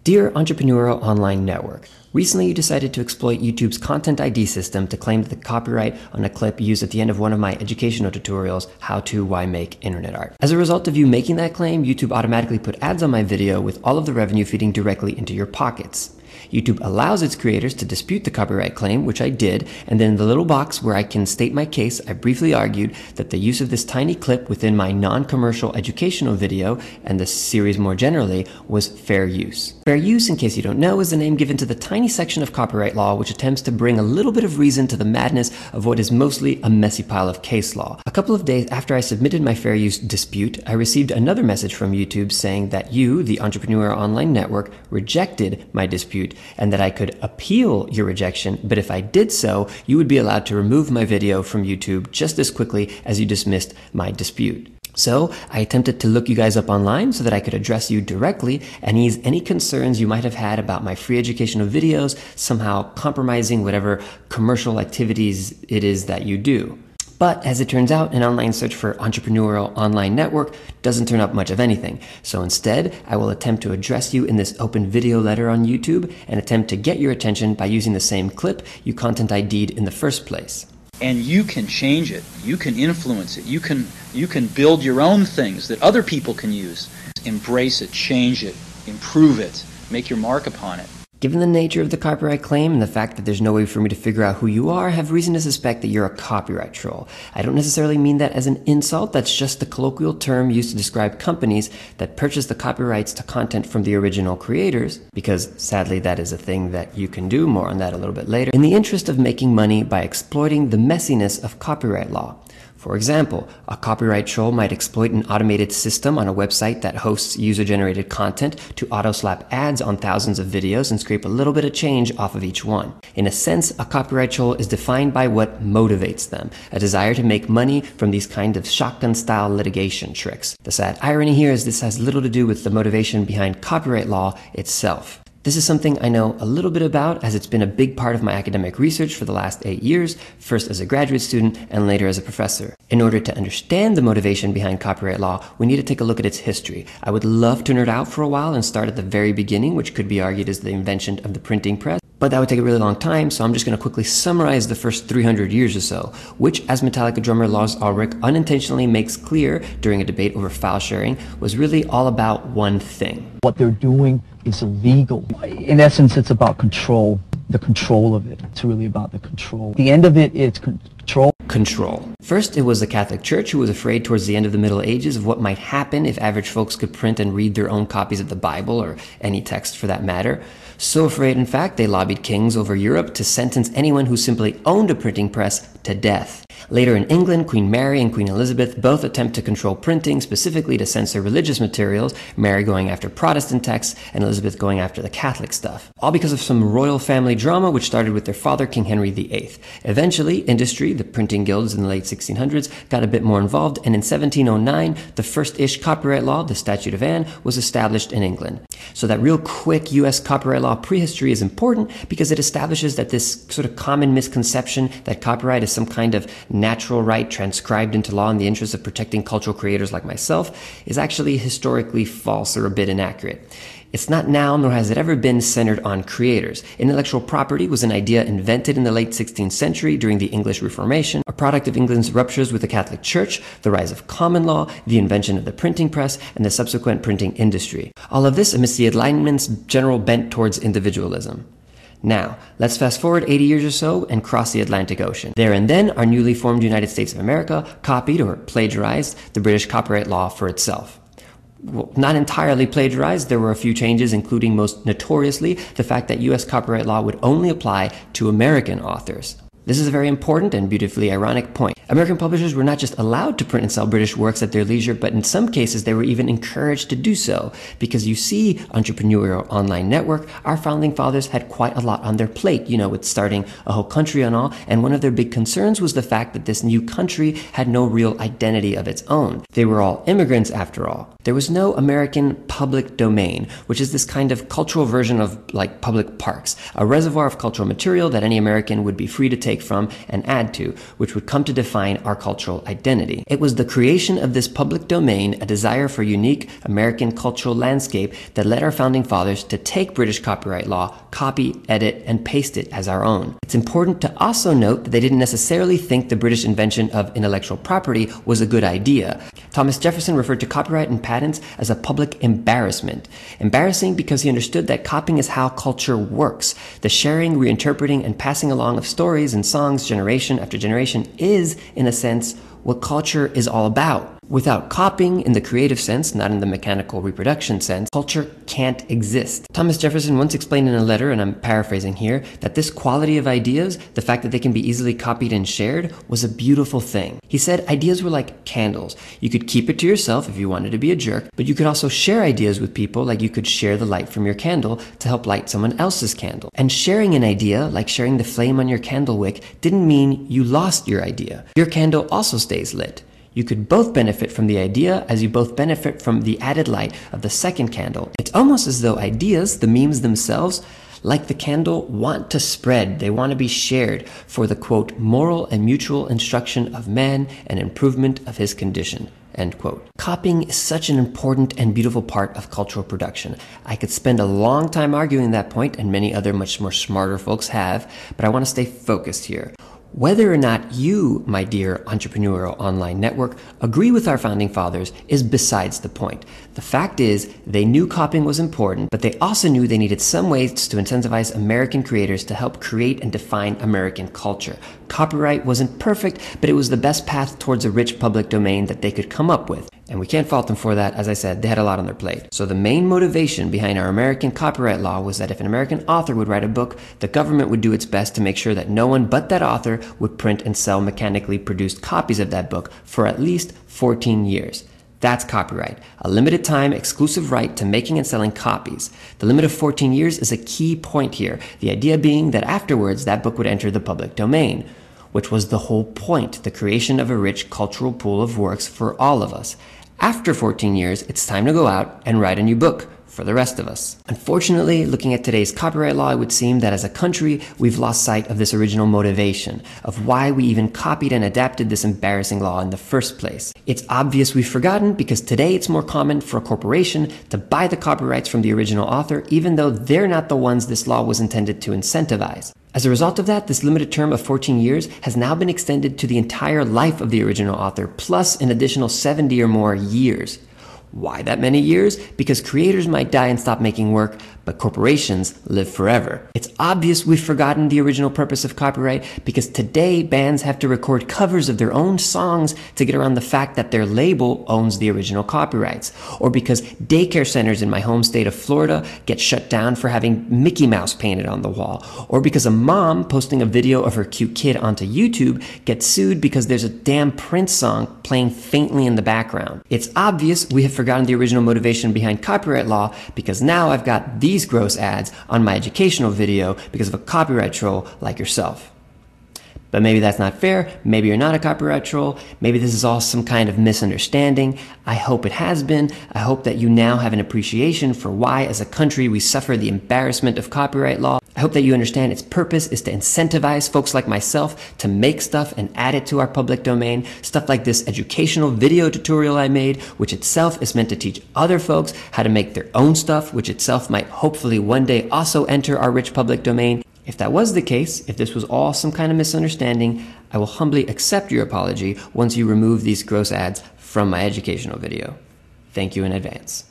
Dear Entrepreneurial Online Network, recently you decided to exploit YouTube's Content ID system to claim the copyright on a clip used at the end of one of my educational tutorials, How to Why Make Internet Art. As a result of you making that claim, YouTube automatically put ads on my video with all of the revenue feeding directly into your pockets. YouTube allows its creators to dispute the copyright claim, which I did, and then in the little box where I can state my case, I briefly argued that the use of this tiny clip within my non-commercial educational video, and the series more generally, was fair use. Fair use, in case you don't know, is the name given to the tiny section of copyright law which attempts to bring a little bit of reason to the madness of what is mostly a messy pile of case law. A couple of days after I submitted my fair use dispute, I received another message from YouTube saying that you, the Entrepreneurial Online Network, rejected my dispute and that I could appeal your rejection, but if I did so, you would be allowed to remove my video from YouTube just as quickly as you dismissed my dispute. So I attempted to look you guys up online so that I could address you directly and ease any concerns you might have had about my free educational videos somehow compromising whatever commercial activities it is that you do. But as it turns out, an online search for Entrepreneurial Online Network doesn't turn up much of anything. So instead, I will attempt to address you in this open video letter on YouTube and attempt to get your attention by using the same clip you Content ID'd in the first place. And you can change it. You can influence it. You can build your own things that other people can use. Embrace it, change it, improve it, make your mark upon it. Given the nature of the copyright claim and the fact that there's no way for me to figure out who you are, I have reason to suspect that you're a copyright troll. I don't necessarily mean that as an insult, that's just the colloquial term used to describe companies that purchase the copyrights to content from the original creators, because sadly that is a thing that you can do, more on that a little bit later, in the interest of making money by exploiting the messiness of copyright law. For example, a copyright troll might exploit an automated system on a website that hosts user-generated content to auto-slap ads on thousands of videos and scrape a little bit of change off of each one. In a sense, a copyright troll is defined by what motivates them, a desire to make money from these kind of shotgun-style litigation tricks. The sad irony here is this has little to do with the motivation behind copyright law itself. This is something I know a little bit about, as it's been a big part of my academic research for the last 8 years, first as a graduate student and later as a professor. In order to understand the motivation behind copyright law, we need to take a look at its history. I would love to nerd out for a while and start at the very beginning, which could be argued as the invention of the printing press, but that would take a really long time, so I'm just going to quickly summarize the first 300 years or so, which, as Metallica drummer Lars Ulrich unintentionally makes clear during a debate over file sharing, was really all about one thing. What they're doing is illegal. In essence, it's about control, the control of it. It's really about the control. The end of it is control. Control. First, it was the Catholic Church who was afraid towards the end of the Middle Ages of what might happen if average folks could print and read their own copies of the Bible, or any text for that matter. So afraid, in fact, they lobbied kings over Europe to sentence anyone who simply owned a printing press to death. Later in England, Queen Mary and Queen Elizabeth both attempt to control printing, specifically to censor religious materials, Mary going after Protestant texts and Elizabeth going after the Catholic stuff. All because of some royal family drama which started with their father, King Henry VIII. Eventually, industry, the printing guilds in the late 1600s, got a bit more involved, and in 1709, the first-ish copyright law, the Statute of Anne, was established in England. So that real quick US copyright law prehistory is important because it establishes that this sort of common misconception that copyright is some kind of natural right transcribed into law in the interest of protecting cultural creators like myself is actually historically false or a bit inaccurate. It's not now, nor has it ever been, centered on creators. Intellectual property was an idea invented in the late 16th century during the English Reformation, a product of England's ruptures with the Catholic Church, the rise of common law, the invention of the printing press, and the subsequent printing industry. All of this amidst the Enlightenment's general bent towards individualism. Now, let's fast forward 80 years or so and cross the Atlantic Ocean. There and then, our newly formed United States of America copied or plagiarized the British copyright law for itself. Well, not entirely plagiarized, there were a few changes, including most notoriously the fact that US copyright law would only apply to American authors. This is a very important and beautifully ironic point. American publishers were not just allowed to print and sell British works at their leisure, but in some cases they were even encouraged to do so. Because you see, Entrepreneurial Online Network, our founding fathers had quite a lot on their plate, with starting a whole country and all, and one of their big concerns was the fact that this new country had no real identity of its own. They were all immigrants after all. There was no American public domain, which is this kind of cultural version of like public parks, a reservoir of cultural material that any American would be free to take from and add to, which would come to define our cultural identity. It was the creation of this public domain, a desire for unique American cultural landscape, that led our founding fathers to take British copyright law, copy, edit, and paste it as our own. It's important to also note that they didn't necessarily think the British invention of intellectual property was a good idea. Thomas Jefferson referred to copyright and patents as a public embarrassment. Embarrassing because he understood that copying is how culture works. The sharing, reinterpreting, and passing along of stories and songs generation after generation is, in a sense, what culture is all about. Without copying in the creative sense, not in the mechanical reproduction sense, culture can't exist. Thomas Jefferson once explained in a letter, and I'm paraphrasing here, that this quality of ideas, the fact that they can be easily copied and shared, was a beautiful thing. He said ideas were like candles. You could keep it to yourself if you wanted to be a jerk, but you could also share ideas with people, like you could share the light from your candle to help light someone else's candle. And sharing an idea, like sharing the flame on your candle wick, didn't mean you lost your idea. Your candle also stays lit. You could both benefit from the idea as you both benefit from the added light of the second candle. It's almost as though ideas, the memes themselves, like the candle, want to spread. They want to be shared for the, quote, moral and mutual instruction of man and improvement of his condition, end quote. Copying is such an important and beautiful part of cultural production. I could spend a long time arguing that point, and many other much more smarter folks have, but I want to stay focused here. Whether or not you, my dear entrepreneurial online network, agree with our founding fathers is besides the point. The fact is, they knew copying was important, but they also knew they needed some ways to incentivize American creators to help create and define American culture. Copyright wasn't perfect, but it was the best path towards a rich public domain that they could come up with. And we can't fault them for that. As I said, they had a lot on their plate. So the main motivation behind our American copyright law was that if an American author would write a book, the government would do its best to make sure that no one but that author would print and sell mechanically produced copies of that book for at least 14 years. That's copyright, a limited time exclusive right to making and selling copies. The limit of 14 years is a key point here, the idea being that afterwards that book would enter the public domain, which was the whole point, the creation of a rich cultural pool of works for all of us. After 14 years, it's time to go out and write a new book for the rest of us. Unfortunately, looking at today's copyright law, it would seem that as a country, we've lost sight of this original motivation, of why we even copied and adapted this embarrassing law in the first place. It's obvious we've forgotten because today it's more common for a corporation to buy the copyrights from the original author, even though they're not the ones this law was intended to incentivize. As a result of that, this limited term of 14 years has now been extended to the entire life of the original author, plus an additional 70 or more years. Why that many years? Because creators might die and stop making work, but corporations live forever. It's obvious we've forgotten the original purpose of copyright because today bands have to record covers of their own songs to get around the fact that their label owns the original copyrights. Or because daycare centers in my home state of Florida get shut down for having Mickey Mouse painted on the wall. Or because a mom posting a video of her cute kid onto YouTube gets sued because there's a damn Prince song playing faintly in the background. It's obvious we have forgotten the original motivation behind copyright law because now I've got these gross ads on my educational video because of a copyright troll like yourself. But maybe that's not fair. Maybe you're not a copyright troll. Maybe this is all some kind of misunderstanding. I hope it has been. I hope that you now have an appreciation for why, as a country, we suffer the embarrassment of copyright law. I hope that you understand its purpose is to incentivize folks like myself to make stuff and add it to our public domain. Stuff like this educational video tutorial I made, which itself is meant to teach other folks how to make their own stuff, which itself might hopefully one day also enter our rich public domain. If that was the case, if this was all some kind of misunderstanding, I will humbly accept your apology once you remove these gross ads from my educational video. Thank you in advance.